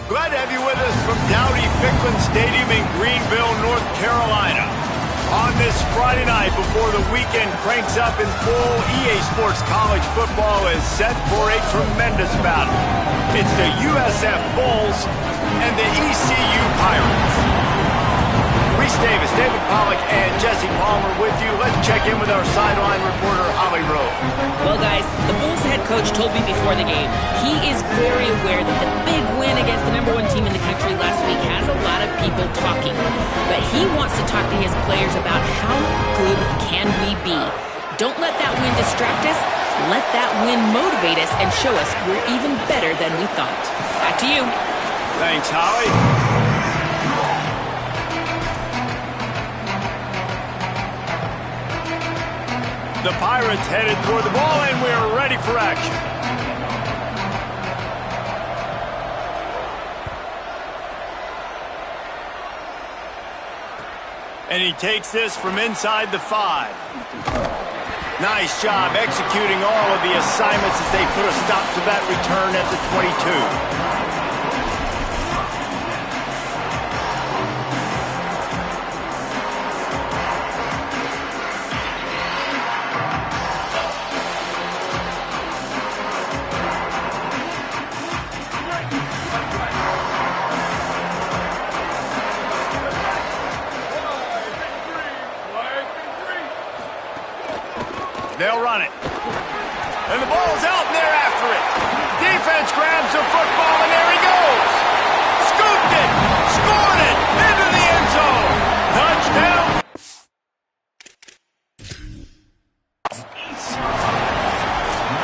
Glad to have you with us from Dowdy-Ficklen Stadium in Greenville, North Carolina. On this Friday night before the weekend cranks up in full, EA Sports College Football is set for a tremendous battle. It's the USF Bulls and the ECU Pirates. Reese Davis, David Pollack, and Jesse Palmer with you. Let's check in with our sideline reporter, Holly Rowe. Well, guys, the Bulls head coach told me before the game he is very aware that the big win against the #1 team in the country last week has a lot of people talking. But he wants to talk to his players about how good can we be. Don't let that win distract us. Let that win motivate us and show us we're even better than we thought. Back to you. Thanks, Holly. The Pirates headed toward the ball, and we're ready for action. And he takes this from inside the 5. Nice job executing all of the assignments as they put a stop to that return at the 22. They'll run it. And the ball's out, and they're after it. Defense grabs the football, and there he goes. Scooped it. Scored it. Into the end zone. Touchdown.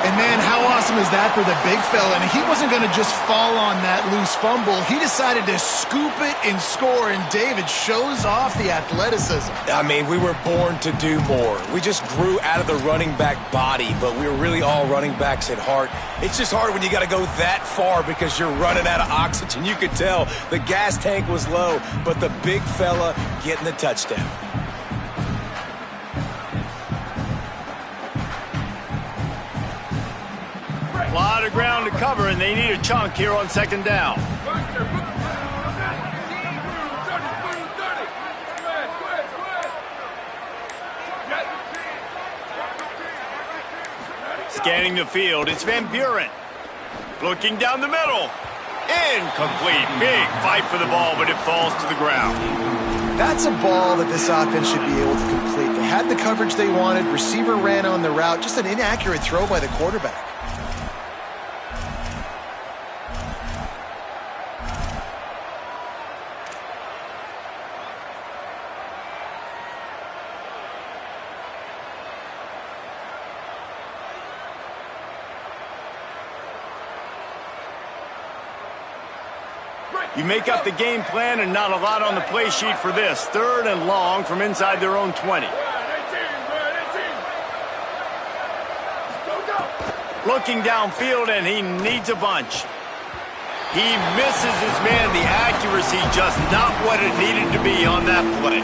And, man, how awesome is that for the big fella? And he wasn't going to just fall on that loose fumble. He decided to scoop it and score, and David shows off the athleticism. I mean, we were born to do more. We just grew out of the running back body, but we were really all running backs at heart. It's just hard when you got to go that far because you're running out of oxygen. You could tell the gas tank was low, but the big fella getting the touchdown. A lot of ground to cover, and they need a chunk here on second down. Scanning the field, it's Van Buren. Looking down the middle. Incomplete. Big fight for the ball, but it falls to the ground. That's a ball that this offense should be able to complete. They had the coverage they wanted. Receiver ran on the route. Just an inaccurate throw by the quarterback. You make up the game plan and not a lot on the play sheet for this. 3rd and long from inside their own 20. Looking downfield, and he needs a bunch. He misses his man. The accuracy just not what it needed to be on that play.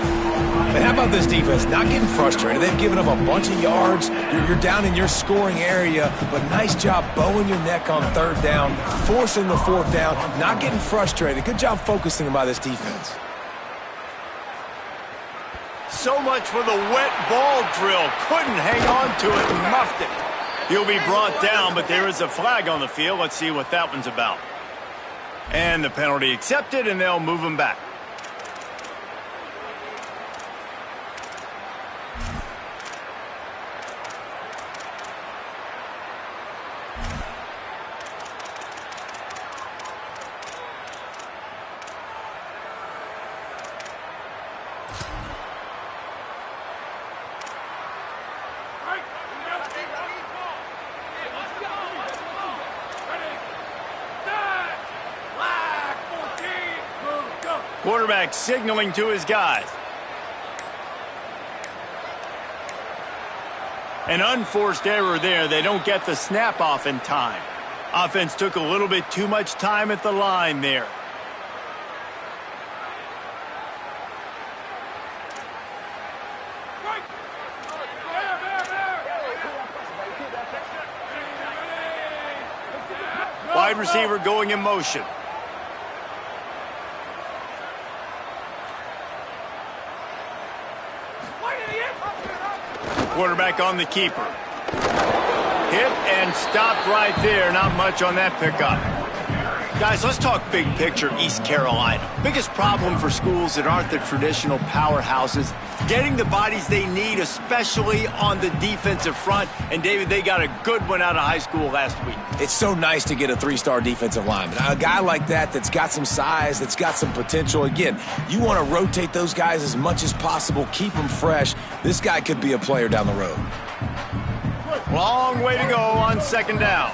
And how about this defense? Not getting frustrated. They've given up a bunch of yards. You're down in your scoring area, but nice job bowing your neck on 3rd down, forcing the 4th down, not getting frustrated. Good job focusing by this defense. So much for the wet ball drill. Couldn't hang on to it and muffed it. He'll be brought down, but there is a flag on the field. Let's see what that one's about. And the penalty accepted, and they'll move him back. Quarterback signaling to his guys. An unforced error there. They don't get the snap off in time. Offense took a little bit too much time at the line there. Wide receiver going in motion. Quarterback on the keeper. Hit and stopped right there. Not much on that pickup. Guys, let's talk big picture East Carolina. Biggest problem for schools that aren't the traditional powerhouses, getting the bodies they need, especially on the defensive front. And, David, they got a good one out of high school last week. It's so nice to get a 3-star defensive lineman. A guy like that's got some size, that's got some potential. Again, you want to rotate those guys as much as possible, keep them fresh. This guy could be a player down the road. Long way to go on second down.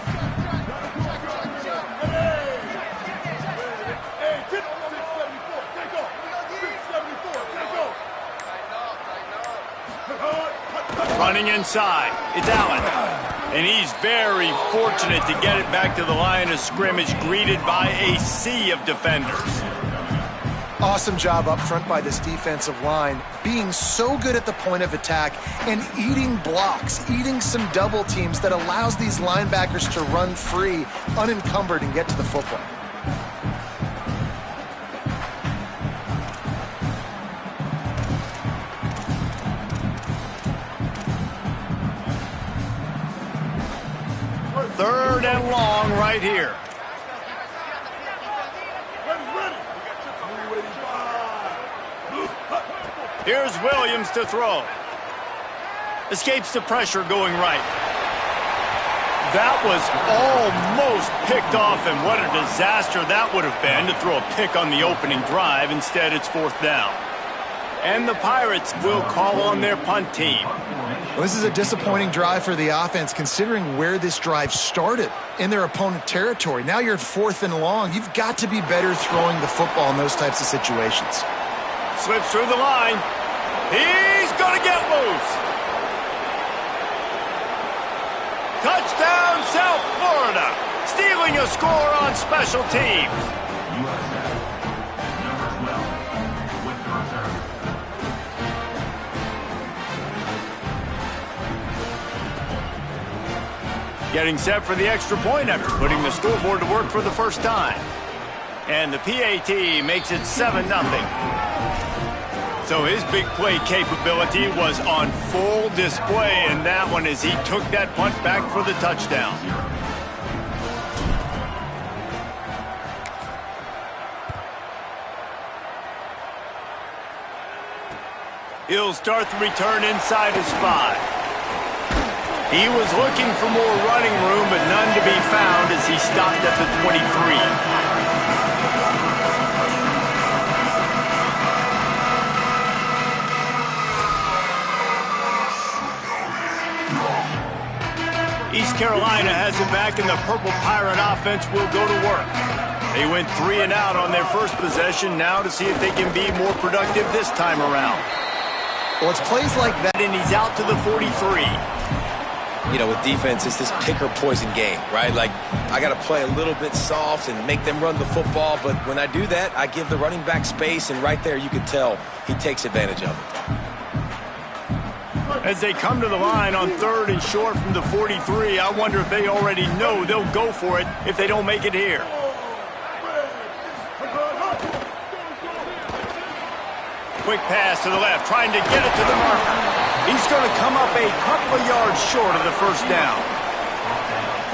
Running inside, it's Allen. And he's very fortunate to get it back to the line of scrimmage, greeted by a sea of defenders. Awesome job up front by this defensive line, being so good at the point of attack and eating blocks, eating some double teams that allows these linebackers to run free, unencumbered, and get to the football. Third and long right here. Here's Williams to throw. Escapes the pressure going right. That was almost picked off, and what a disaster that would have been to throw a pick on the opening drive. Instead, it's fourth down. And the Pirates will call on their punt team. Well, this is a disappointing drive for the offense, considering where this drive started in their opponent territory. Now you're at fourth and long. You've got to be better throwing the football in those types of situations. Slips through the line. He's going to get loose. Touchdown, South Florida. Stealing a score on special teams. Getting set for the extra point after putting the scoreboard to work for the first time. And the PAT makes it 7-0. So his big play capability was on full display in that one as he took that punt back for the touchdown. He'll start the return inside his 5. He was looking for more running room, but none to be found as he stopped at the 23. East Carolina has it back, and the Purple Pirate offense will go to work. They went 3 and out on their first possession, now to see if they can be more productive this time around. Well, it's plays like that. And he's out to the 43. You know, with defense, it's this pick or poison game, right? Like, I got to play a little bit soft and make them run the football, but when I do that, I give the running back space, and right there you can tell he takes advantage of it. As they come to the line on 3rd and short from the 43, I wonder if they already know they'll go for it if they don't make it here. Quick pass to the left, trying to get it to the marker. He's going to come up a couple of yards short of the first down.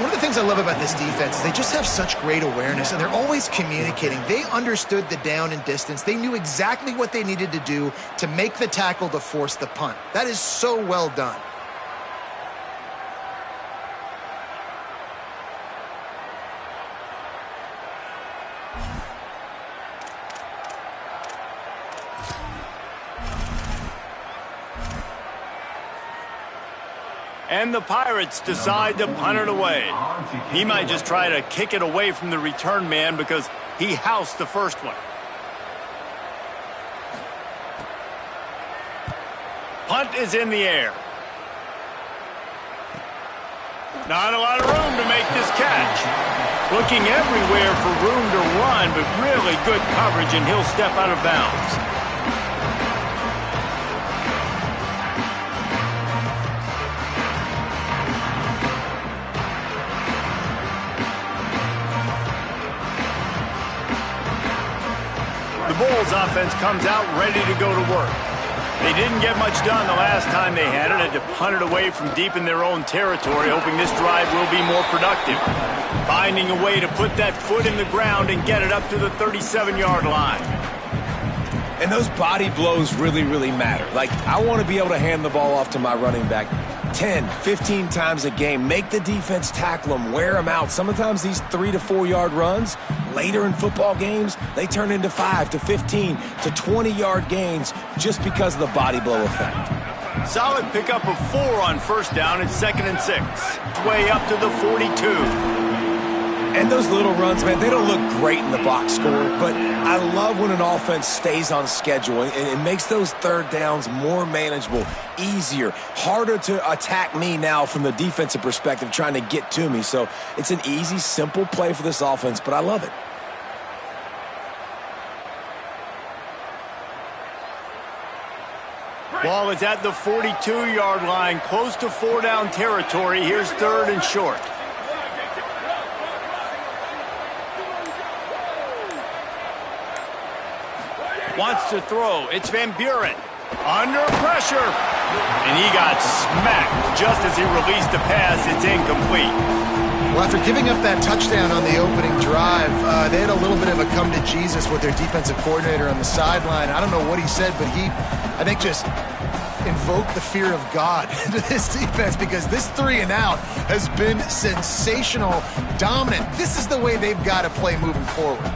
One of the things I love about this defense is they just have such great awareness, and they're always communicating. They understood the down and distance. They knew exactly what they needed to do to make the tackle to force the punt. That is so well done. And the Pirates decide to punt it away. He might just try to kick it away from the return man because he housed the first one. Punt is in the air. Not a lot of room to make this catch. Looking everywhere for room to run, but really good coverage, and he'll step out of bounds. The Bulls offense comes out ready to go to work. They didn't get much done the last time they had it. Had to punt it away from deep in their own territory, hoping this drive will be more productive. Finding a way to put that foot in the ground and get it up to the 37-yard line. And those body blows really, really matter. Like, I want to be able to hand the ball off to my running back 10, 15 times a game. Make the defense tackle them, wear them out. Sometimes these 3 to 4 yard runs, later in football games, they turn into 5 to 15 to 20-yard gains just because of the body blow effect. Solid pickup of 4 on first down. It's 2nd and 6. Way up to the 42. And those little runs, man, they don't look great in the box score, but I love when an offense stays on schedule, and it makes those third downs more manageable, easier, harder to attack me now from the defensive perspective trying to get to me. So it's an easy, simple play for this offense, but I love it. Ball is at the 42-yard line, close to 4-down territory. Here's 3rd and short. Wants to throw. It's Van Buren. Under pressure. And he got smacked just as he released the pass. It's incomplete. Well, after giving up that touchdown on the opening drive, they had a little bit of a come to Jesus with their defensive coordinator on the sideline. I don't know what he said, but he, I think, just invoked the fear of God into this defense, because this 3 and out has been sensational, dominant. This is the way they've got to play moving forward.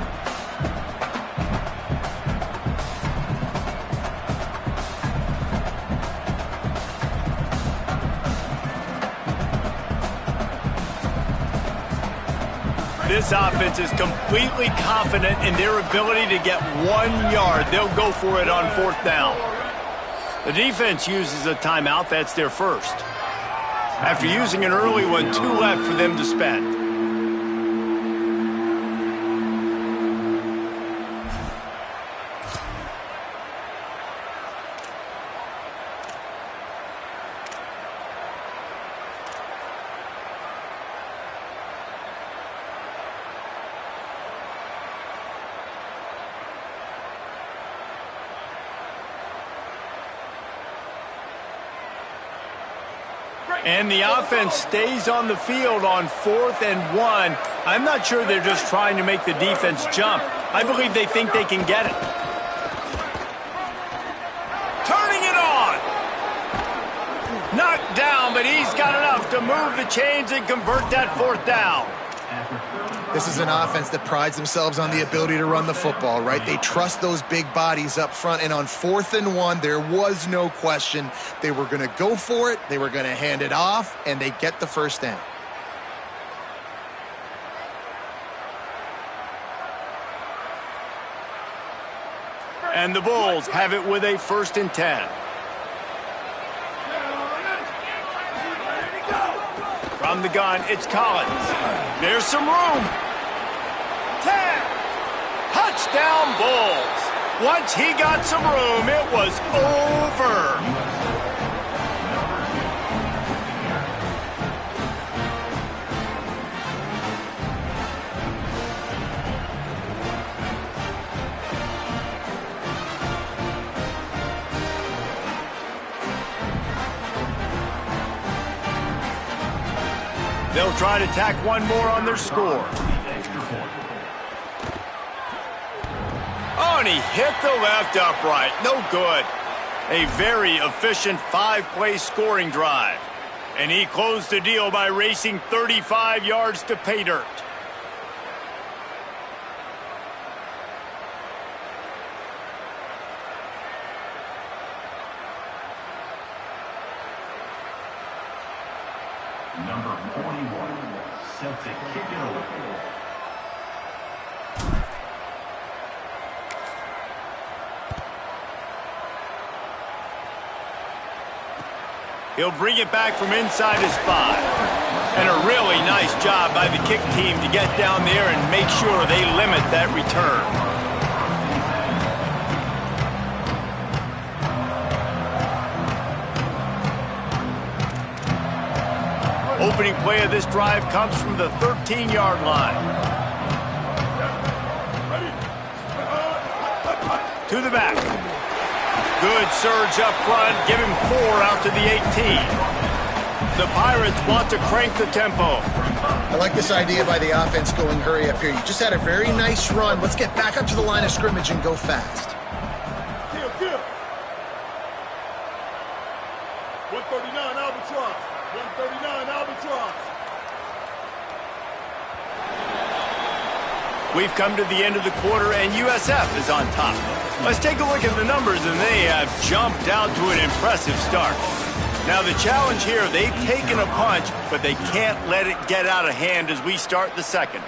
This offense is completely confident in their ability to get 1 yard. They'll go for it on 4th down. The defense uses a timeout. That's their first. After using an early one, 2 left for them to spend. And the offense stays on the field on 4th and 1. I'm not sure they're just trying to make the defense jump. I believe they think they can get it. Turning it on. Knocked down, but he's got enough to move the chains and convert that 4th down. This is an offense that prides themselves on the ability to run the football, right? They trust those big bodies up front, and on 4th and 1, there was no question. They were going to go for it, they were going to hand it off, and they get the first down. And the Bulls have it with a 1st and 10. From the gun, it's Collins. There's some room. 10. Touchdown, Bulls. Once he got some room, it was over. They'll try to tack one more on their score. Oh, and he hit the left upright. No good. A very efficient 5-play scoring drive. And he closed the deal by racing 35 yards to pay dirt. Number 41, Celtic kick it away. He'll bring it back from inside his 5. And a really nice job by the kick team to get down there and make sure they limit that return. Opening play of this drive comes from the 13-yard line. To the back. Good surge up front. Give him 4 out to the 18. The Pirates want to crank the tempo. I like this idea by the offense going hurry up here. You just had a very nice run. Let's get back up to the line of scrimmage and go fast. 139 Albatross. 139 Albatross. We've come to the end of the quarter, and USF is on top. Let's take a look at the numbers, and they have jumped out to an impressive start. Now, the challenge here, they've taken a punch, but they can't let it get out of hand as we start the second.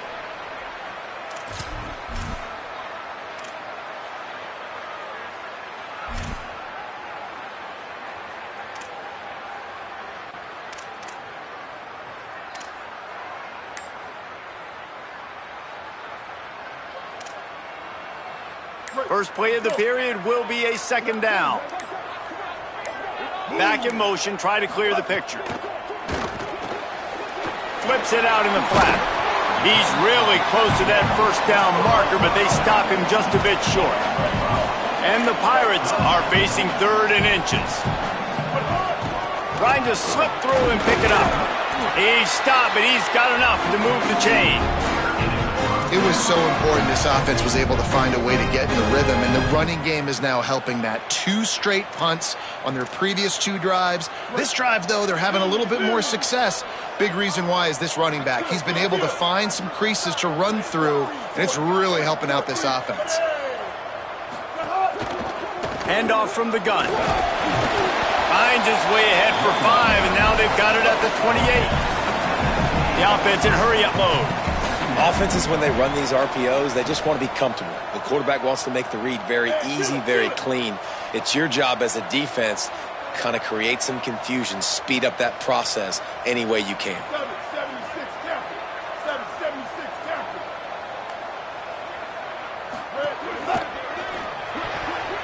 First play of the period will be a second down. Back in motion, try to clear the picture. Flips it out in the flat. He's really close to that first down marker, but they stop him just a bit short. And the Pirates are facing 3rd and inches. Trying to slip through and pick it up. He's stopped, but he's got enough to move the chain. It was so important this offense was able to find a way to get in the rhythm, and the running game is now helping that. 2 straight punts on their previous 2 drives. This drive, though, they're having a little bit more success. Big reason why is this running back. He's been able to find some creases to run through, and it's really helping out this offense. Handoff from the gun. Finds his way ahead for 5, and now they've got it at the 28. The offense in hurry-up mode. Offenses, when they run these RPOs, they just want to be comfortable. The quarterback wants to make the read very easy, very clean. It's your job as a defense, kind of create some confusion, speed up that process any way you can. 776 Captain. 776 Captain.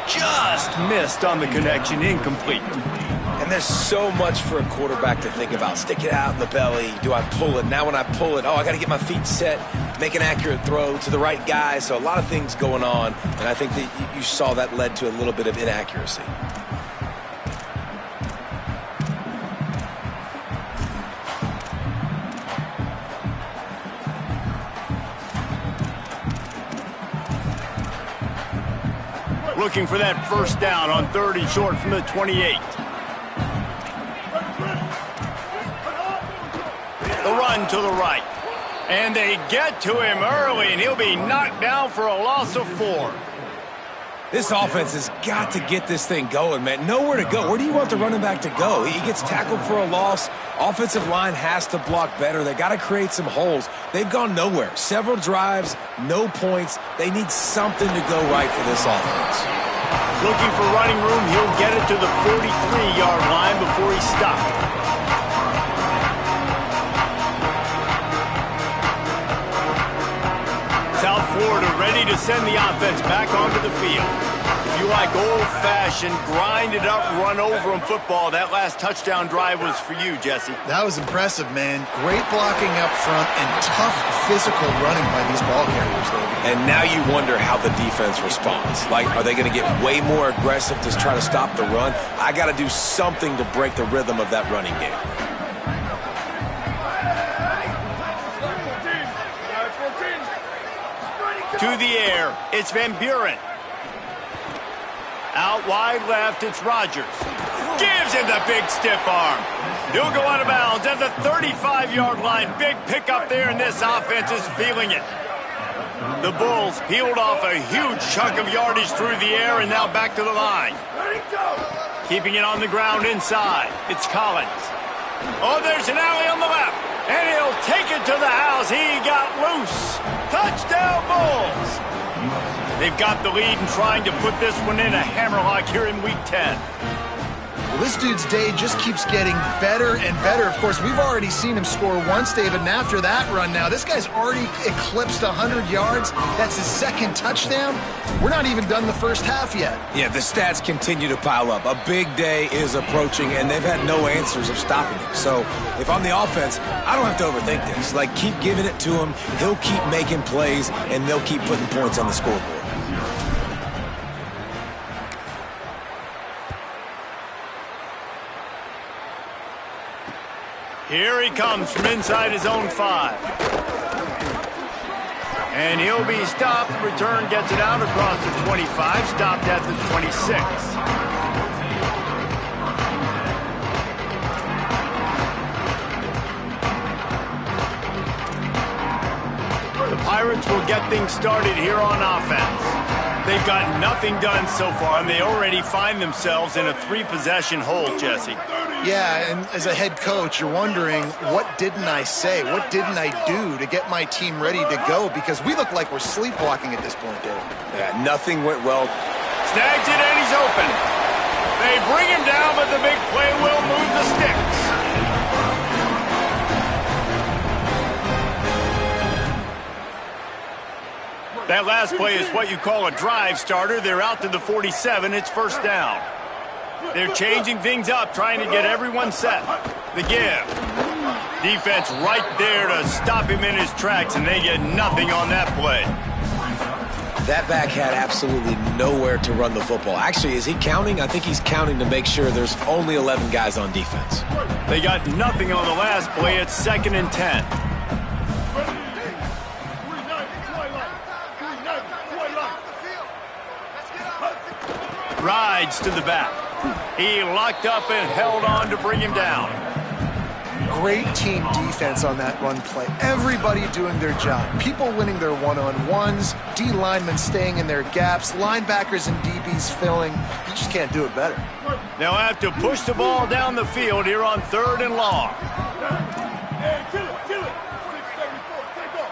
Just missed on the connection, incomplete. And there's so much for a quarterback to think about. Stick it out in the belly. Do I pull it? Now when I pull it, I got to get my feet set, make an accurate throw to the right guy. So a lot of things going on, and I think that you saw that led to a little bit of inaccuracy. Looking for that first down on 3rd and short from the 28. The run to the right. And they get to him early, and he'll be knocked down for a loss of 4. This offense has got to get this thing going, man. Nowhere to go. Where do you want the running back to go? He gets tackled for a loss. Offensive line has to block better. They got to create some holes. They've gone nowhere. Several drives, no points. They need something to go right for this offense. Looking for running room. He'll get it to the 43-yard line before he stopped. South Florida ready to send the offense back onto the field. If you like old-fashioned, grind-it-up, run-over-'em football, that last touchdown drive was for you, Jesse. That was impressive, man. Great blocking up front and tough physical running by these ball carriers, though. And now you wonder how the defense responds. Like, are they going to get way more aggressive to try to stop the run? I got to do something to break the rhythm of that running game. To the air, it's Van Buren. Out wide left, it's Rodgers. Gives him the big stiff arm. He'll go out of bounds at the 35-yard line. Big pickup there, and this offense is feeling it. The Bulls peeled off a huge chunk of yardage through the air, and now back to the line. Keeping it on the ground inside, it's Collins. Oh, there's an alley on the left. And he'll take it to the house. He got loose. Touchdown, Bulls. They've got the lead and trying to put this one in a hammerlock here in Week 10. Well, this dude's day just keeps getting better and better. Of course, we've already seen him score once, David, and after that run now, this guy's already eclipsed 100 yards. That's his 2nd touchdown. We're not even done the first half yet. Yeah, the stats continue to pile up. A big day is approaching, and they've had no answers of stopping him. So if I'm the offense, I don't have to overthink this. Like, keep giving it to him. He'll keep making plays, and they'll keep putting points on the scoreboard. Here he comes from inside his own 5. And he'll be stopped. Return gets it out across the 25, stopped at the 26. The Pirates will get things started here on offense. They've got nothing done so far, and they already find themselves in a 3-possession hole, Jesse. Yeah, and as a head coach, you're wondering, what didn't I say? What didn't I do to get my team ready to go? Because we look like we're sleepwalking at this point, Dave. Yeah, nothing went well. Snags it, and he's open. They bring him down, but the big play will move the sticks. That last play is what you call a drive starter. They're out to the 47. It's first down. They're changing things up, trying to get everyone set. The give. Defense right there to stop him in his tracks, and they get nothing on that play. That back had absolutely nowhere to run the football. Actually, is he counting? I think he's counting to make sure there's only 11 guys on defense. They got nothing on the last play. It's 2nd and 10. Rides to the back. He locked up and held on to bring him down. Great team defense on that run play. Everybody doing their job. People winning their one-on-ones, D linemen staying in their gaps, linebackers and DBs filling. You just can't do it better. They'll have to push the ball down the field here on 3rd and long. Hey, kill it, kill it. 674, take off.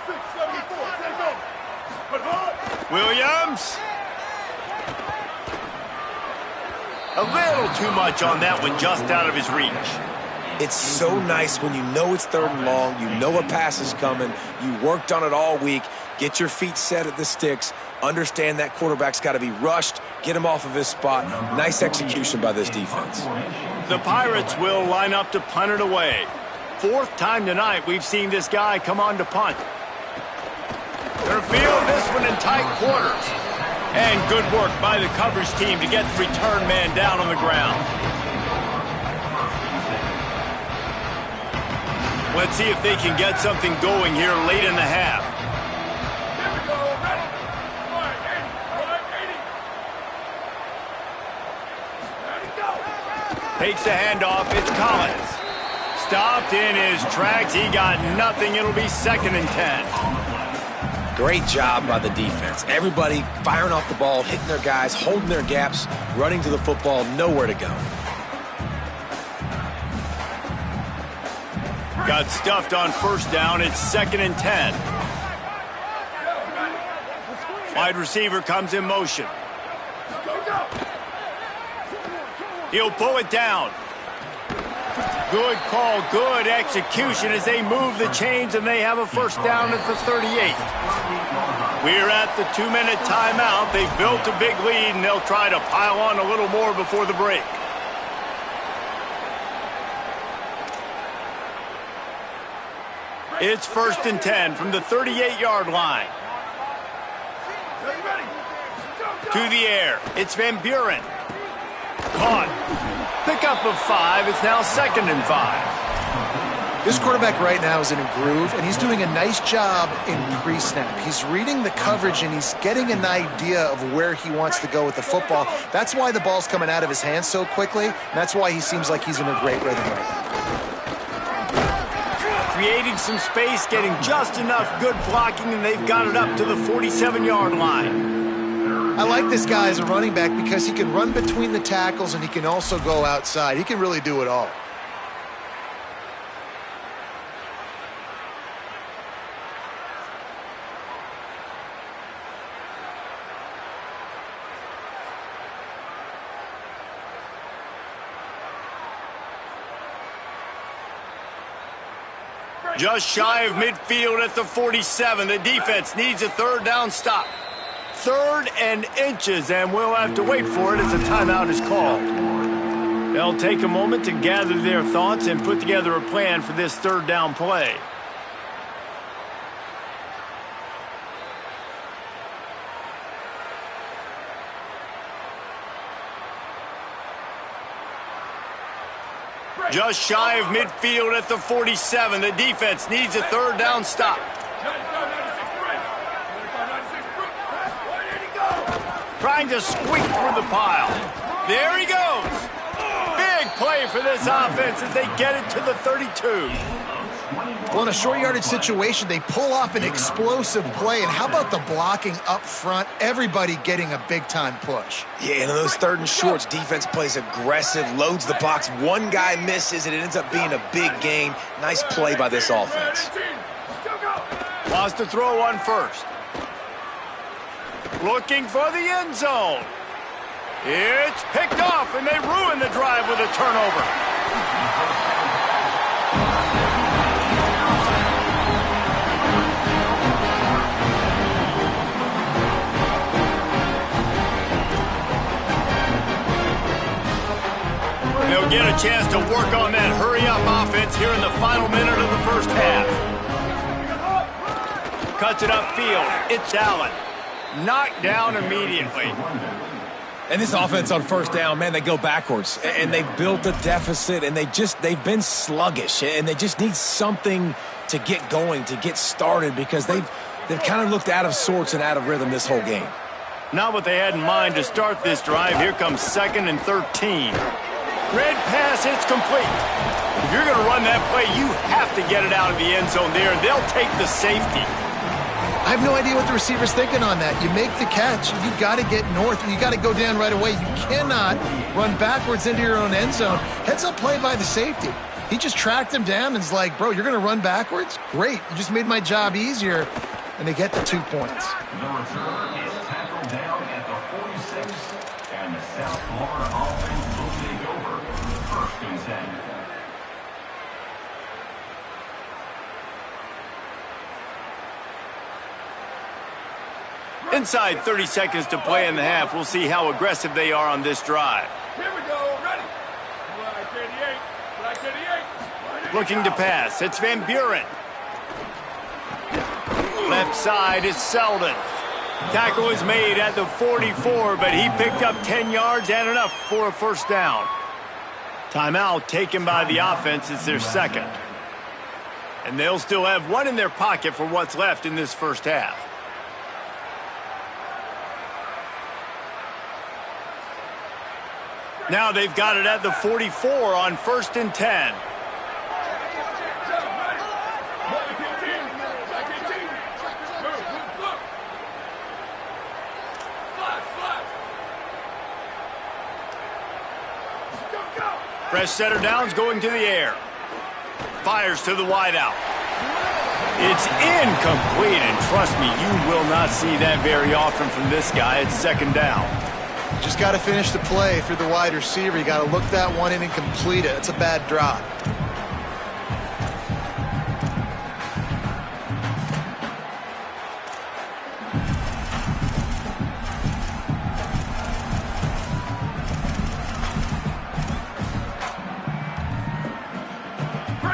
674, take off. But hard. Williams. A little too much on that one, just out of his reach. It's so nice when you know it's 3rd and long, you know a pass is coming, you worked on it all week, get your feet set at the sticks, understand that quarterback's got to be rushed, get him off of his spot. Nice execution by this defense. The Pirates will line up to punt it away. 4th time tonight we've seen this guy come on to punt. They'll field this one in tight quarters. And good work by the coverage team to get the return man down on the ground. Let's see if they can get something going here late in the half. Here we go, ready? 580. Takes the handoff. It's Collins. Stopped in his tracks. He got nothing. It'll be 2nd and 10. Great job by the defense. Everybody firing off the ball, hitting their guys, holding their gaps, running to the football, nowhere to go. Got stuffed on first down. It's 2nd and 10. Wide receiver comes in motion. He'll pull it down. Good call, good execution as they move the chains, and they have a first down at the 38. We're at the 2-minute timeout. They've built a big lead, and they'll try to pile on a little more before the break. It's 1st and 10 from the 38-yard line. To the air. It's Van Buren. Caught. Pickup of 5. It's now 2nd and 5. This quarterback right now is in a groove, and he's doing a nice job in pre-snap. He's reading the coverage, and he's getting an idea of where he wants to go with the football. That's why the ball's coming out of his hands so quickly, and that's why he seems like he's in a great rhythm right now. Creating some space, getting just enough good blocking, and they've got it up to the 47-yard line. I like this guy as a running back because he can run between the tackles, and he can also go outside. He can really do it all. Just shy of midfield at the 47. The defense needs a 3rd down stop. 3rd and inches, and we'll have to wait for it as a timeout is called. They'll take a moment to gather their thoughts and put together a plan for this 3rd down play. Just shy of midfield at the 47. The defense needs a third down stop. 95, 96, Trying to squeak through the pile. There he goes. Big play for this offense as they get it to the 32. Well, in a short yardage situation, they pull off an explosive play. And how about the blocking up front? Everybody getting a big-time push. Yeah, and in those 3rd and shorts, defense plays aggressive, loads the box. One guy misses, and it ends up being a big gain. Nice play by this offense. Wants to throw on first. Looking for the end zone. It's picked off, and they ruin the drive with a turnover. They'll get a chance to work on that hurry-up offense here in the final minute of the first half. Cuts it upfield. It's Allen. Knocked down immediately. And this offense on first down, man, they go backwards. And they've built a deficit, and they've been sluggish. And they just need something to get going, to get started, because they've kind of looked out of sorts and out of rhythm this whole game. Not what they had in mind to start this drive. Here comes 2nd and 13. Red pass, it's complete. If you're going to run that play, you have to get it out of the end zone there. They'll take the safety. I have no idea what the receiver's thinking on that. You make the catch, you got to get north, you got to go down right away. You cannot run backwards into your own end zone. Heads-up play by the safety. He just tracked him down and is like, bro, you're going to run backwards? Great. You just made my job easier. And they get the 2 points. The return is tackled down at the 46, and the South Florida offense will take over 1st and 10. Inside 30 seconds to play in the half. We'll see how aggressive they are on this drive. Here we go, ready. Black 88, Black 88. Looking to pass. It's Van Buren. Left side is Selden. Tackle is made at the 44, but he picked up 10 yards and enough for a first down. Timeout taken by the offense. It's their 2nd. And they'll still have one in their pocket for what's left in this first half. Now they've got it at the 44 on 1st and 10. Fresh setter downs going to the air. Fires to the wideout. It's incomplete, and trust me, you will not see that very often from this guy. It's 2nd down. Just got to finish the play through the wide receiver. You got to look that one in and complete it. It's a bad drop.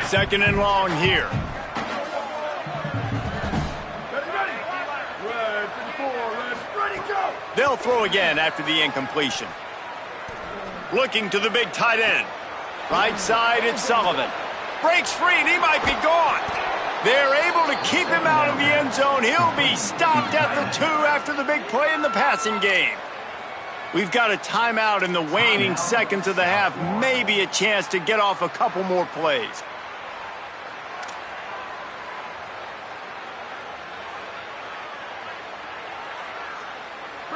Second and long here. They'll throw again after the incompletion. Looking to the big tight end. Right side, it's Sullivan. Breaks free, and he might be gone. They're able to keep him out of the end zone. He'll be stopped at the 2 after the big play in the passing game. We've got a timeout in the waning seconds of the half. Maybe a chance to get off a couple more plays.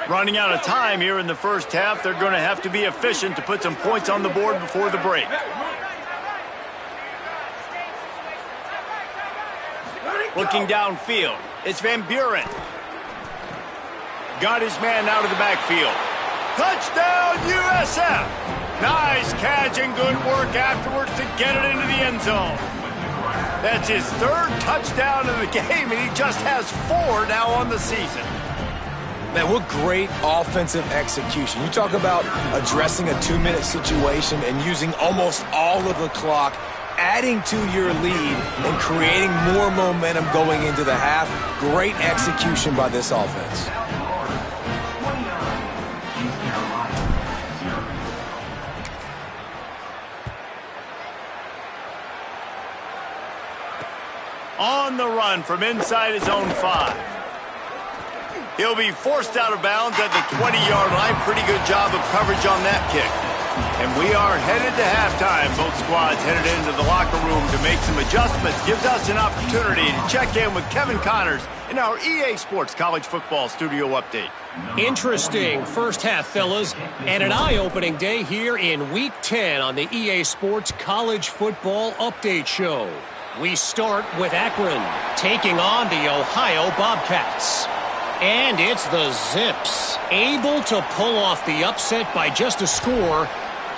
Running out of time here in the first half. They're going to have to be efficient to put some points on the board before the break. Looking downfield, it's Van Buren. Got his man out of the backfield. Touchdown, USF! Nice catch and good work afterwards to get it into the end zone. That's his 3rd touchdown of the game, and he just has 4 now on the season. Man, what great offensive execution. You talk about addressing a 2-minute situation and using almost all of the clock, adding to your lead and creating more momentum going into the half. Great execution by this offense. On the run from inside his own 5. He'll be forced out of bounds at the 20-yard line. Pretty good job of coverage on that kick. And we are headed to halftime. Both squads headed into the locker room to make some adjustments. Gives us an opportunity to check in with Kevin Connors in our EA Sports College Football Studio Update. Interesting first half, fellas, and an eye-opening day here in Week 10 on the EA Sports College Football Update Show. We start with Akron, taking on the Ohio Bobcats. And it's the Zips, able to pull off the upset by just a score.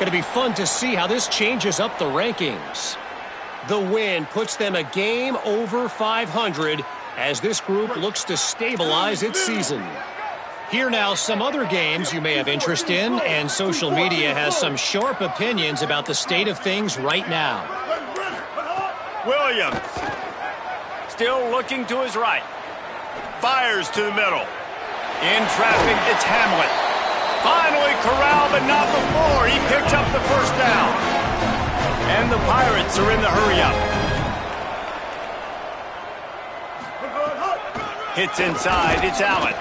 Going to be fun to see how this changes up the rankings. The win puts them a game over 500 as this group looks to stabilize its season. Here now some other games you may have interest in, and social media has some sharp opinions about the state of things right now. Williams, still looking to his right. Fires to the middle. In traffic, it's Hamlet. Finally corralled, but not before. He picked up the first down. And the Pirates are in the hurry-up. Hits inside, it's Allen.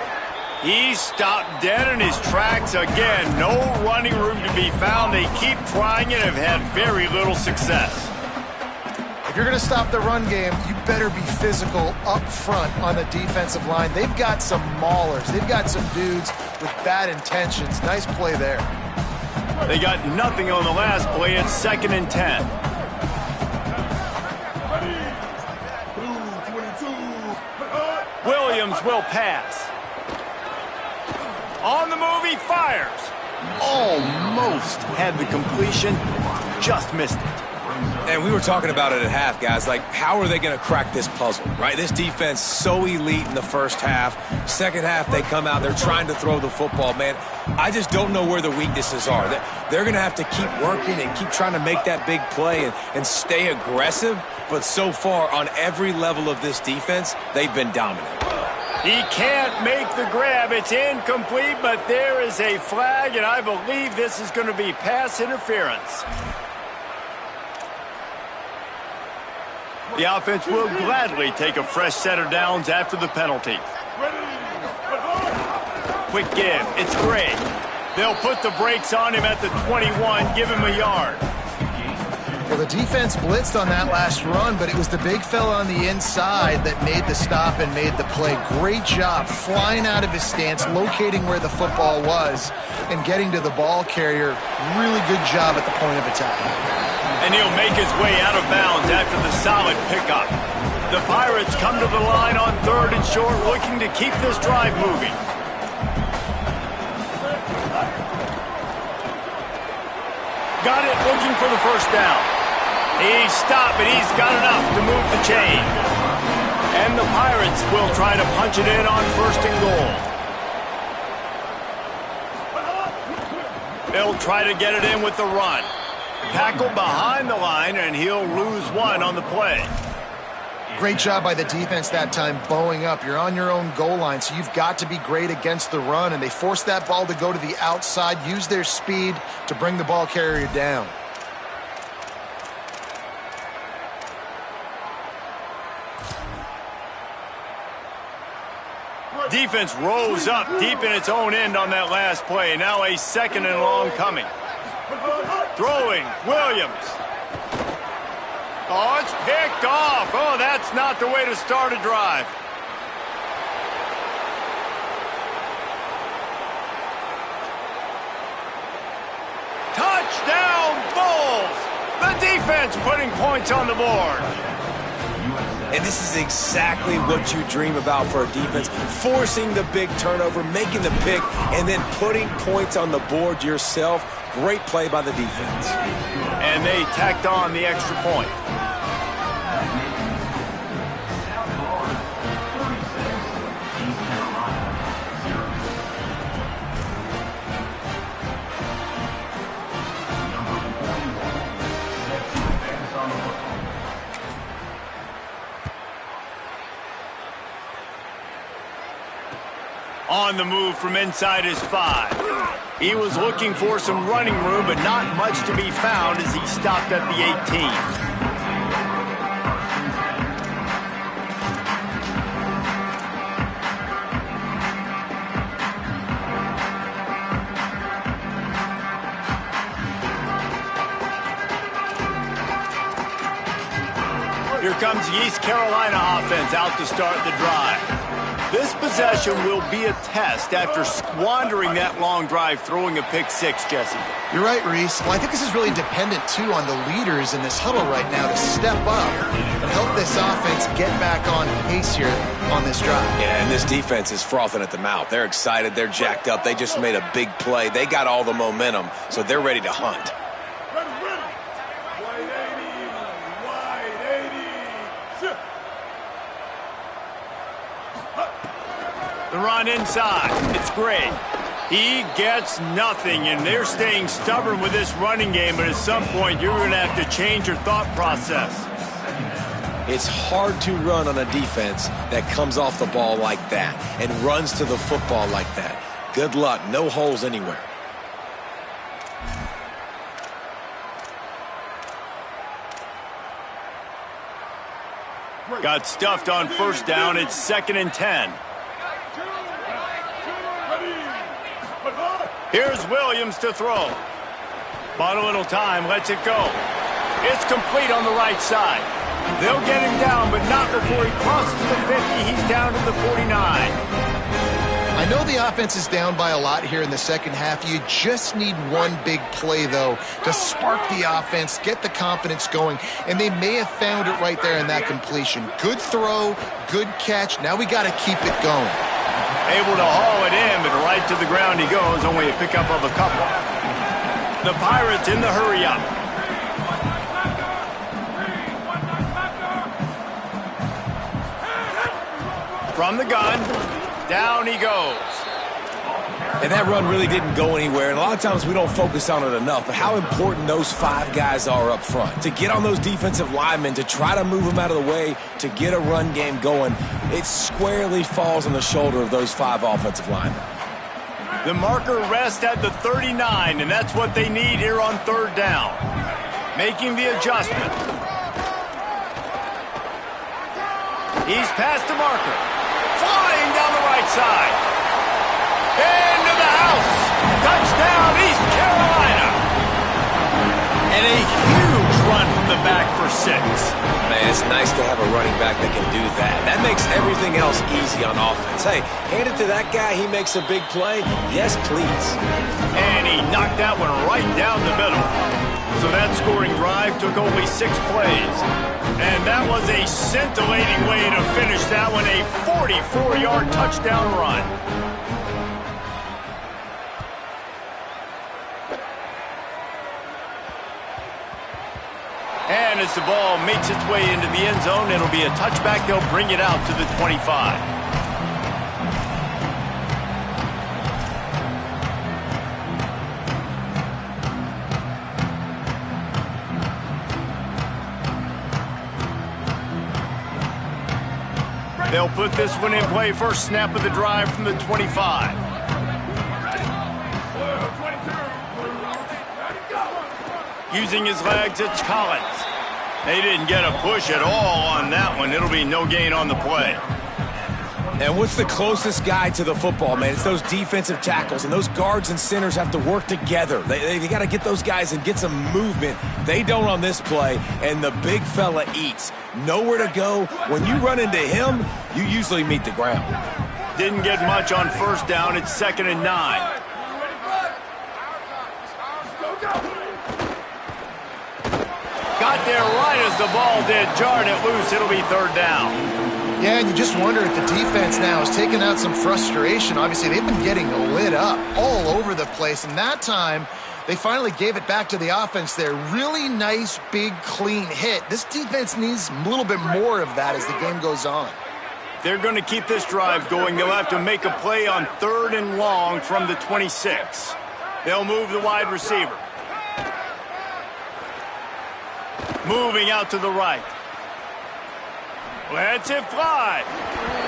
He stopped dead in his tracks again. No running room to be found. They keep trying and have had very little success. If you're going to stop the run game, you better be physical up front on the defensive line. They've got some maulers. They've got some dudes with bad intentions. Nice play there. They got nothing on the last play. It's 2nd and 10. Williams will pass. On the move, he fires. Almost had the completion, just missed it. And we were talking about it at half, guys. Like, how are they going to crack this puzzle, right? This defense so elite in the first half. Second half, they come out. They're trying to throw the football, man. I just don't know where the weaknesses are. They're going to have to keep working and keep trying to make that big play and stay aggressive. But so far, on every level of this defense, they've been dominant. He can't make the grab. It's incomplete, but there is a flag, and I believe this is going to be pass interference. The offense will gladly take a fresh set of downs after the penalty. Quick give. It's Gray. They'll put the brakes on him at the 21, give him a yard. Well, the defense blitzed on that last run, but it was the big fella on the inside that made the stop and made the play. Great job flying out of his stance, locating where the football was, and getting to the ball carrier. Really good job at the point of attack. And he'll make his way out of bounds after the solid pickup. The Pirates come to the line on 3rd and short, looking to keep this drive moving. Got it, looking for the first down. He stopped, but he's got enough to move the chain. And the Pirates will try to punch it in on 1st and goal. They'll try to get it in with the run. Tackled behind the line, and he'll lose 1 on the play. Great job by the defense that time, bowing up. You're on your own goal line, so you've got to be great against the run, and they forced that ball to go to the outside, use their speed to bring the ball carrier down. Defense rose up deep in its own end on that last play. Now a 2nd and long coming. Throwing, Williams. Oh, it's picked off. Oh, that's not the way to start a drive. Touchdown, Bulls! The defense putting points on the board. And this is exactly what you dream about for a defense. Forcing the big turnover, making the pick, and then putting points on the board yourself. Great play by the defense. And they tacked on the extra point. On the move from inside his 5. He was looking for some running room, but not much to be found as he stopped at the 18. the East Carolina offense out to start the drive. This possession will be a test after squandering that long drive throwing a pick six, Jesse. You're right, Reese. Well, I think this is really dependent, too, on the leaders in this huddle right now to step up and help this offense get back on pace here on this drive. Yeah, and this defense is frothing at the mouth. They're excited. They're jacked up. They just made a big play. They got all the momentum, so they're ready to hunt. The run inside. It's great. He gets nothing, and they're staying stubborn with this running game, but at some point you're going to have to change your thought process. It's hard to run on a defense that comes off the ball like that and runs to the football like that. Good luck. No holes anywhere. Got stuffed on first down. It's 2nd and 10. Here's Williams to throw. Bought a little time, lets it go. It's complete on the right side. They'll get him down, but not before he crosses the 50. He's down to the 49. I know the offense is down by a lot here in the second half. You just need one big play, though, to spark the offense, get the confidence going, and they may have found it right there in that completion. Good throw, good catch. Now we got to keep it going. Able to haul it in, but right to the ground he goes, only a pickup of a couple. The Pirates in the hurry-up. From the gun, down he goes. And that run really didn't go anywhere, and a lot of times we don't focus on it enough, but how important those 5 guys are up front. To get on those defensive linemen, to try to move them out of the way, to get a run game going, it squarely falls on the shoulder of those 5 offensive linemen. The marker rests at the 39, and that's what they need here on 3rd down. Making the adjustment. He's past the marker. Flying down the right side. Into the house. Touchdown, East Carolina. And a huge run from the back for 6. Man, it's nice to have a running back that can do that. That makes everything else easy on offense. Hey, hand it to that guy. He makes a big play. Yes, please. And he knocked that one right down the middle. So that scoring drive took only 6 plays. And that was a scintillating way to finish that one, a 44-yard touchdown run. And as the ball makes its way into the end zone, it'll be a touchback. They'll bring it out to the 25. They'll put this one in play. First snap of the drive from the 25. Using his legs, it's Collins. They didn't get a push at all on that one. It'll be no gain on the play. And what's the closest guy to the football, man? It's those defensive tackles, and those guards and centers have to work together. They got to get those guys and get some movement. They don't on this play, and the big fella eats. Nowhere to go. When you run into him, you usually meet the ground. Didn't get much on first down. It's 2nd and 9. Got there right as the ball did. Jarred it loose. It'll be 3rd down. Yeah, and you just wonder if the defense now is taking out some frustration. Obviously, they've been getting lit up all over the place, and that time they finally gave it back to the offense there. Really nice, big, clean hit. This defense needs a little bit more of that as the game goes on. They're going to keep this drive going. They'll have to make a play on 3rd and long from the 26. They'll move the wide receiver. Moving out to the right. Lets it fly.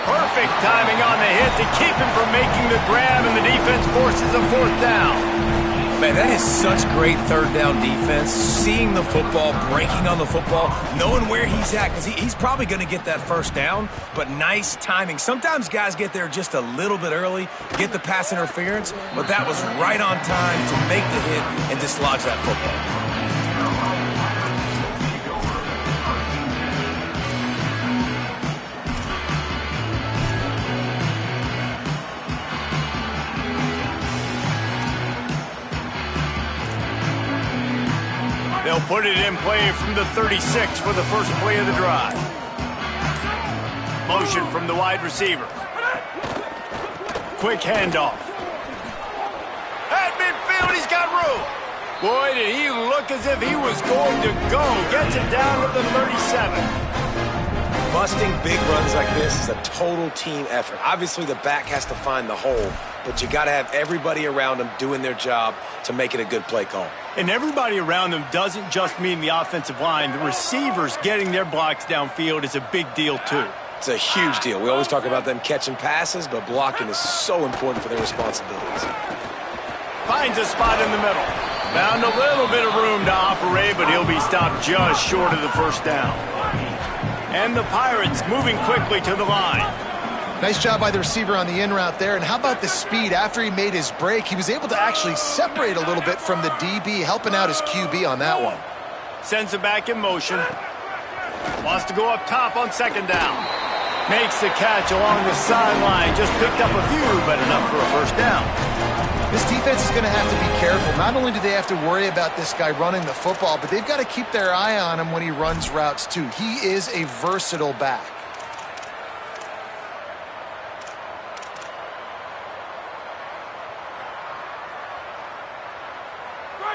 Perfect timing on the hit to keep him from making the grab, and the defense forces a 4th down. Man, that is such great 3rd down defense. Seeing the football, breaking on the football, knowing where he's at, because he's probably going to get that 1st down, but nice timing. Sometimes guys get there just a little bit early, get the pass interference, but that was right on time to make the hit and dislodge that football. Put it in play from the 36 for the first play of the drive. Motion from the wide receiver. Quick handoff. At midfield, he's got room. Boy, did he look as if he was going to go. Gets it down to the 37. Busting big runs like this is a total team effort. Obviously, the back has to find the hole, but you got to have everybody around him doing their job to make it a good play call. And everybody around them doesn't just mean the offensive line. The receivers getting their blocks downfield is a big deal, too. It's a huge deal. We always talk about them catching passes, but blocking is so important for their responsibilities. Finds a spot in the middle. Found a little bit of room to operate, but he'll be stopped just short of the first down. And the Pirates moving quickly to the line. Nice job by the receiver on the in route there. And how about the speed? After he made his break, he was able to actually separate a little bit from the DB, helping out his QB on that one. Sends it back in motion. Wants to go up top on second down. Makes the catch along the sideline. Just picked up a few, but enough for a first down. This defense is going to have to be careful. Not only do they have to worry about this guy running the football, but they've got to keep their eye on him when he runs routes too. He is a versatile back.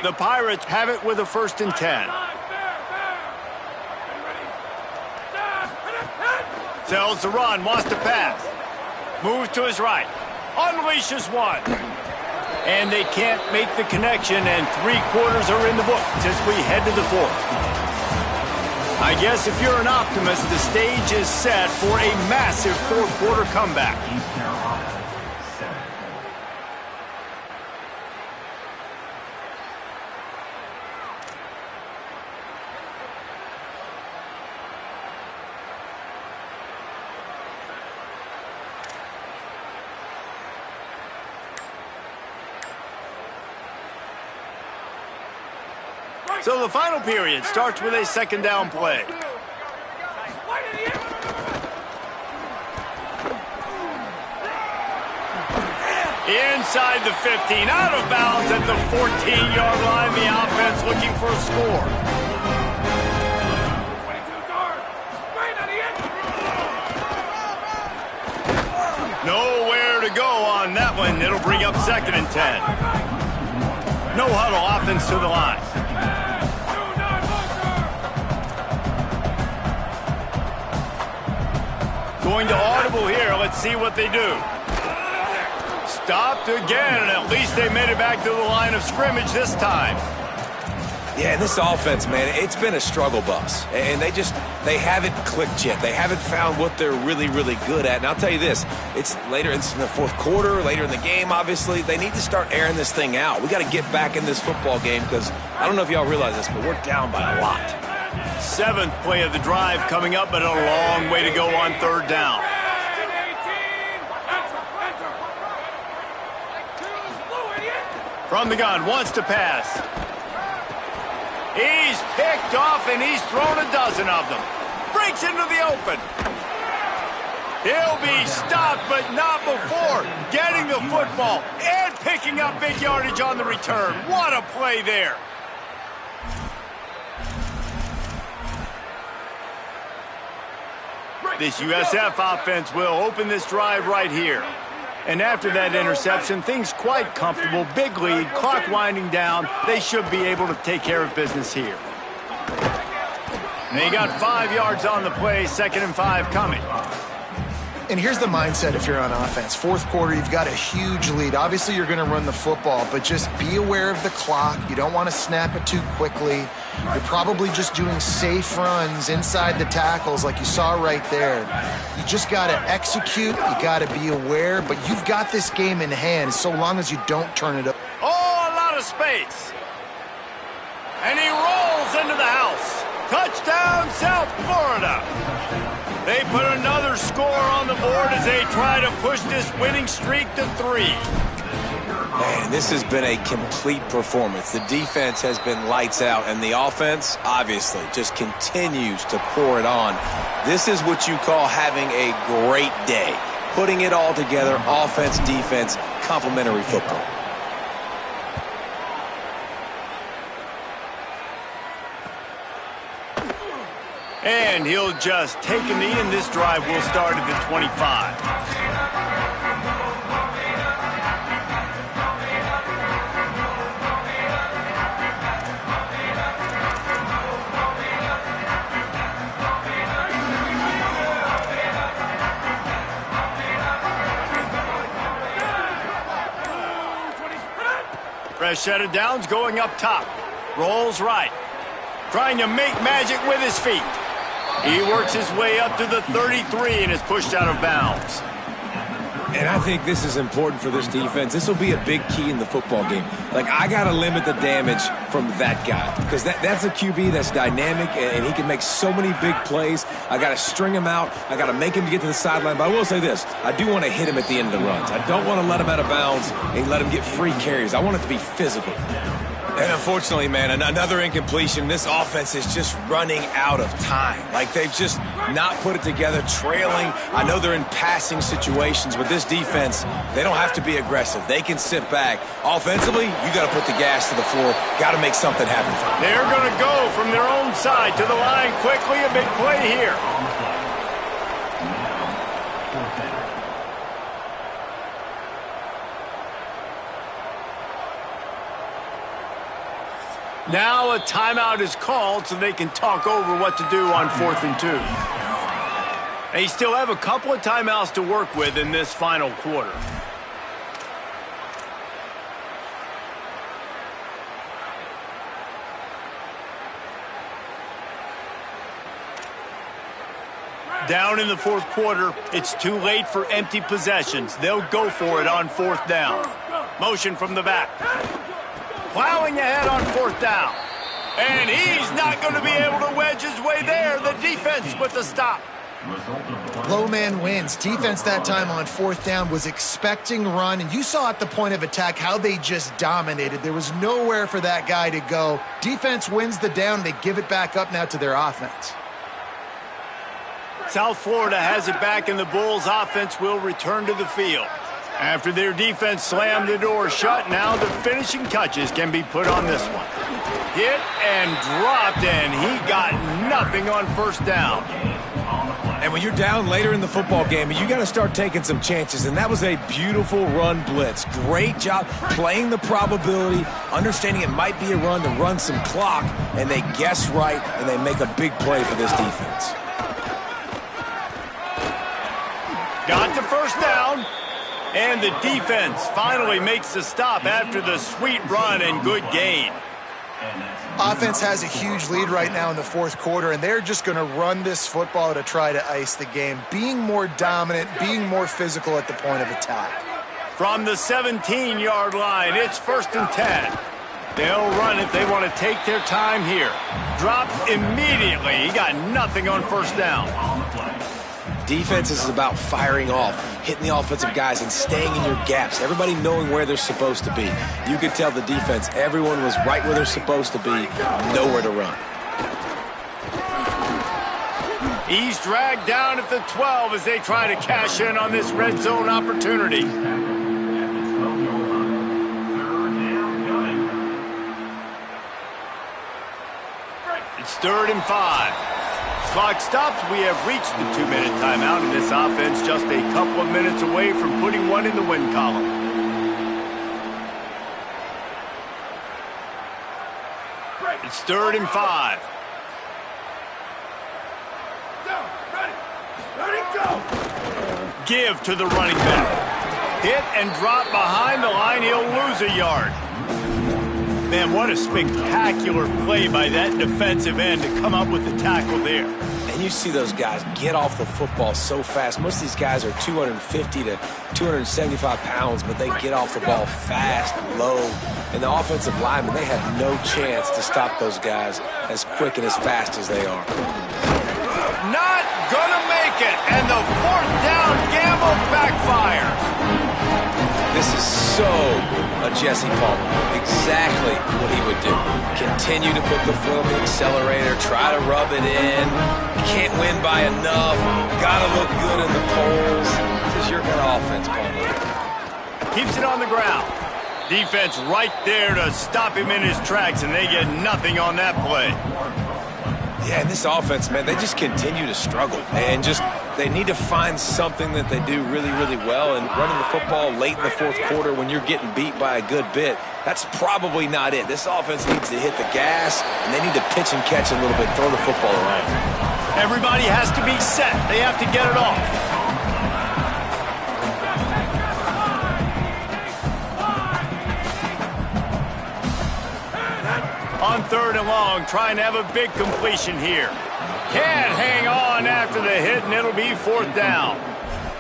The Pirates have it with a 1st and 10. Sells the run, wants to pass. Moves to his right. Unleashes one. And they can't make the connection, and 3/4 are in the books as we head to the 4th. I guess if you're an optimist, the stage is set for a massive 4th-quarter comeback. East Carolina, 7. So the final period starts with a 2nd down play. Inside the 15, out of bounds at the 14-yard line. The offense looking for a score. Nowhere to go on that one. It'll bring up 2nd and 10. No huddle offense to the line. Going to audible here. Let's see what they do. Stopped again, and at least they made it back to the line of scrimmage this time. Yeah, and this offense, man, it's been a struggle bus. And they haven't clicked yet. They haven't found what they're really, really good at. And I'll tell you this, it's later in the 4th quarter, later in the game, obviously. They need to start airing this thing out. We got to get back in this football game because I don't know if y'all realize this, but we're down by a lot. 7th play of the drive coming up, but a long way to go on 3rd down. From the gun, wants to pass. He's picked off, and he's thrown a dozen of them. Breaks into the open. He'll be stopped, but not before getting the football and picking up big yardage on the return. What a play there. This USF offense will open this drive right here. And after that interception, things quite comfortable. Big lead, clock winding down. They should be able to take care of business here. And they got 5 yards on the play, 2nd and 5 coming. And here's the mindset if you're on offense. 4th quarter, you've got a huge lead. Obviously, you're going to run the football, but just be aware of the clock. You don't want to snap it too quickly. You're probably just doing safe runs inside the tackles like you saw right there. You just got to execute. You got to be aware, but you've got this game in hand so long as you don't turn it up. Oh, a lot of space. And he rolls into the house. Touchdown, South Florida. They put another score on the board as they try to push this winning streak to 3. Man, this has been a complete performance. The defense has been lights out, and the offense, obviously, just continues to pour it on. This is what you call having a great day. Putting it all together, offense, defense, complementary football. And he'll just take a knee, and this drive will start at the 25. Fresh set of downs going up top. Rolls right. Trying to make magic with his feet. He works his way up to the 33 and is pushed out of bounds. And I think this is important for this defense. This will be a big key in the football game. Like, I got to limit the damage from that guy because that's a QB that's dynamic and he can make so many big plays. I got to string him out. I got to make him get to the sideline. But I will say this. I do want to hit him at the end of the runs. I don't want to let him out of bounds and let him get free carries. I want it to be physical. And unfortunately, man, another incompletion. This offense is just running out of time. Like, they've just not put it together, trailing. I know they're in passing situations, but this defense, they don't have to be aggressive. They can sit back. Offensively, you got to put the gas to the floor. Got to make something happen for them. They're going to go from their own side to the line quickly. A big play here. Now a timeout is called so they can talk over what to do on 4th and 2. They still have a couple of timeouts to work with in this final quarter. Down in the 4th quarter, it's too late for empty possessions. They'll go for it on 4th down. Motion from the back. Plowing ahead on 4th down. And he's not going to be able to wedge his way there. The defense with the stop. Low man wins. Defense that time on 4th down was expecting run, and you saw at the point of attack how they just dominated. There was nowhere for that guy to go. Defense wins the down. They give it back up now to their offense. South Florida has it back, and the Bulls' offense will return to the field. After their defense slammed the door shut, now the finishing touches can be put on this one. Hit and dropped, and he got nothing on 1st down. And when you're down later in the football game, you got to start taking some chances, and that was a beautiful run blitz. Great job playing the probability, understanding it might be a run to run some clock, and they guess right, and they make a big play for this defense. Got to 1st down. And the defense finally makes the stop after the sweet run and good gain. Offense has a huge lead right now in the 4th quarter, and they're just going to run this football to try to ice the game, being more dominant, being more physical at the point of attack. From the 17-yard line, it's 1st and 10. They'll run it. They want to take their time here. Dropped immediately. He got nothing on 1st down. Defense is about firing off, hitting the offensive guys and staying in your gaps, everybody knowing where they're supposed to be. You could tell the defense, everyone was right where they're supposed to be, nowhere to run. He's dragged down at the 12 as they try to cash in on this red zone opportunity. It's 3rd and 5. Clock stops. We have reached the 2-minute timeout, and this offense just a couple of minutes away from putting one in the win column. It's 3rd and 5. Give to the running back. Hit and drop behind the line. He'll lose a yard. Man, what a spectacular play by that defensive end to come up with the tackle there. And you see those guys get off the football so fast. Most of these guys are 250 to 275 pounds, but they get off the ball fast, low. And the offensive linemen, they have no chance to stop those guys as quick and as fast as they are. Not gonna make it, and the 4th down gamble backfires. This is so a Jesse Palmer. Exactly what he would do. Continue to put the foot on the accelerator, try to rub it in. Can't win by enough. Gotta look good in the polls. This is your kind of offense, Palmer. Keeps it on the ground. Defense right there to stop him in his tracks, and they get nothing on that play. Yeah, and this offense, man, they just continue to struggle. And they need to find something that they do really, really well. And running the football late in the fourth quarter when you're getting beat by a good bit, that's probably not it. This offense needs to hit the gas, and they need to pitch and catch a little bit, throw the football around. Everybody has to be set. They have to get it off. On 3rd and long, trying to have a big completion here. Can't hang on after the hit, and it'll be 4th down.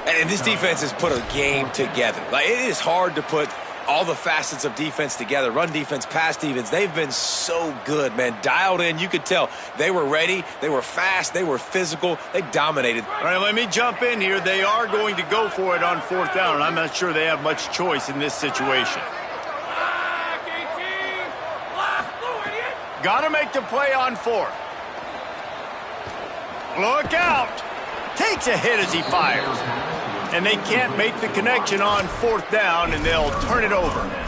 And this defense has put a game together. Like, it is hard to put all the facets of defense together. Run defense, pass defense. They've been so good, man. Dialed in. You could tell they were ready. They were fast. They were physical. They dominated. All right, let me jump in here. They are going to go for it on 4th down, and I'm not sure they have much choice in this situation. Got to make the play on 4th. Look out. Takes a hit as he fires. And they can't make the connection on 4th down, and they'll turn it over.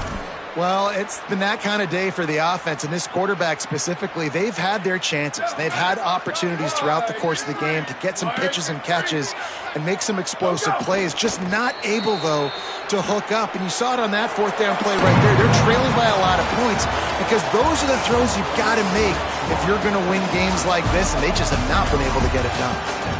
Well, it's been that kind of day for the offense, and this quarterback specifically, they've had their chances. They've had opportunities throughout the course of the game to get some pitches and catches and make some explosive plays, just not able, though, to hook up. And you saw it on that 4th down play right there. They're trailing by a lot of points because those are the throws you've got to make if you're going to win games like this, and they just have not been able to get it done.